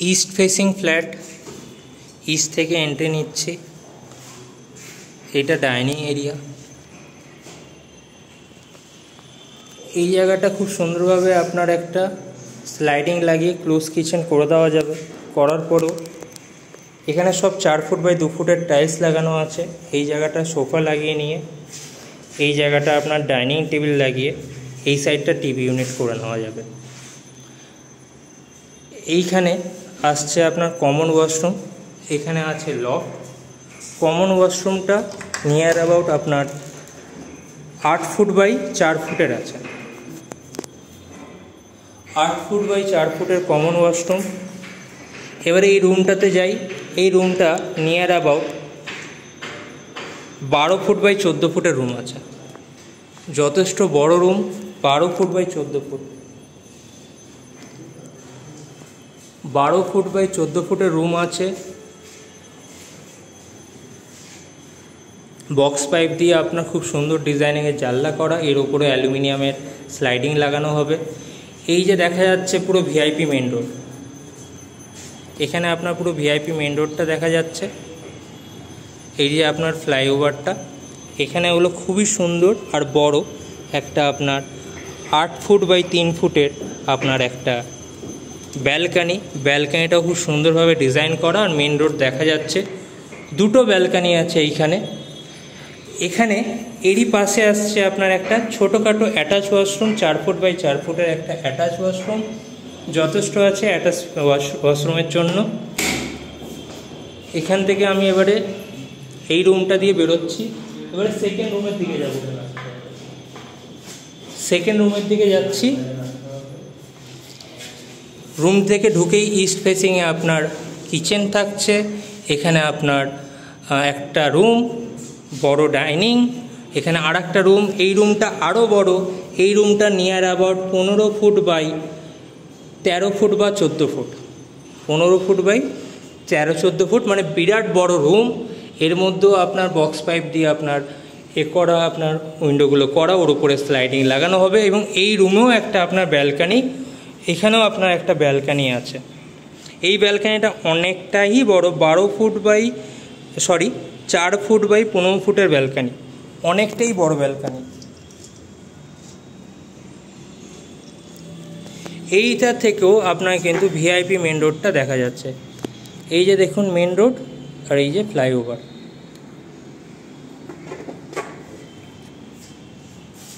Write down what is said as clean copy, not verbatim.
East facing flat, east থেকে entry নিচ্ছি। এটা ডাইনিং এরিয়া। এই জায়গাটা খুব সুন্দরভাবে আপনার একটা স্লাইডিং লাগিয়ে ক্লোজ কিচেন করে দেওয়া যাবে। করার পরও এখানে সব 4 ফুট বাই 2 ফুটের টাইলস লাগানো আছে। এই জায়গাটা সোফা লাগিয়ে নিয়ে এই জায়গাটা আপনার ডাইনিং টেবিল লাগিয়ে এই সাইডটা টিভি ইউনিট করে নেওয়া যাবে। এইখানে আসছে আপনার কমন ওয়াশরুম, এখানে আছে লক। কমন ওয়াশরুমটা নিয়ার অ্যাবাউট আপনার 8 ফুট বাই 4 ফুটের আছে। 8 ফুট বাই 4 ফুটের কমন ওয়াশরুম। এবারে এই রুমটাতে যাই। এই রুমটা নিয়ার অ্যাবাউট 12 ফুট বাই 14 ফুটের রুম আছে। যথেষ্ট বড় room, 12 feet by 14 feet. 12 feet by 14 ফুটের রুম আছে। বক্স পাইপ দিয়ে আপনার খুব সুন্দর ডিজাইনিংয়ের জানলা করা, এর উপরে অ্যালুমিনিয়ামের স্লাইডিং লাগানো হবে। এই যে দেখা যাচ্ছে পুরো ভিআইপি মেন রোড, এখানে আপনার পুরো ভিআইপি মেন রোডটা দেখা যাচ্ছে। এই যে আপনার ফ্লাইওভারটা, এখানে হলো খুবই সুন্দর আর বড় একটা আপনার 8 ফুট বাই 3 ফুটের আপনার একটা ব্যালকানি। ব্যালকানিটাও খুব সুন্দরভাবে ডিজাইন করা আর মেন রোড দেখা যাচ্ছে। দুটো ব্যালকানি আছে এইখানে। এখানে এরই পাশে আসছে আপনার একটা ছোটোখাটো অ্যাটাচ ওয়াশরুম, 4 ফুট বাই 4 ফুটের একটা অ্যাটাচ ওয়াশরুম যথেষ্ট আছে অ্যাটাচ ওয়াশরুমের জন্য। এখান থেকে আমি এবারে এই রুমটা দিয়ে বেরোচ্ছি। এবারে সেকেন্ড রুমের দিকে যাব। সেকেন্ড রুমের দিকে যাচ্ছি। রুম থেকে ঢুকেই ইস্ট ফেসিংয়ে আপনার কিচেন থাকছে। এখানে আপনার একটা রুম, বড় ডাইনিং, এখানে আর একটা রুম। এই রুমটা আরও বড়। এই রুমটা near about 15 feet by 13 feet বা 14 ফুট। 15 ফুট বাই 13-14 ফুট, মানে বিরাট বড় রুম। এর মধ্যেও আপনার বক্স পাইপ দিয়ে আপনার করা, আপনার উইন্ডোগুলো করা, ওর উপরে স্লাইডিং লাগানো হবে। এবং এই রুমেও একটা আপনার ব্যালকানি, এখানেও আপনার একটা ব্যালকানি আছে। এই ব্যালকানিটা অনেকটাই বড়, 4 ফুট বাই 15 ফুটের ব্যালকানি, অনেকটাই বড় ব্যালকানি। এইটা থেকেও আপনার কিন্তু ভিআইপি মেন রোডটা দেখা যাচ্ছে। এই যে দেখুন মেন রোড আর এই যে ফ্লাইওভার।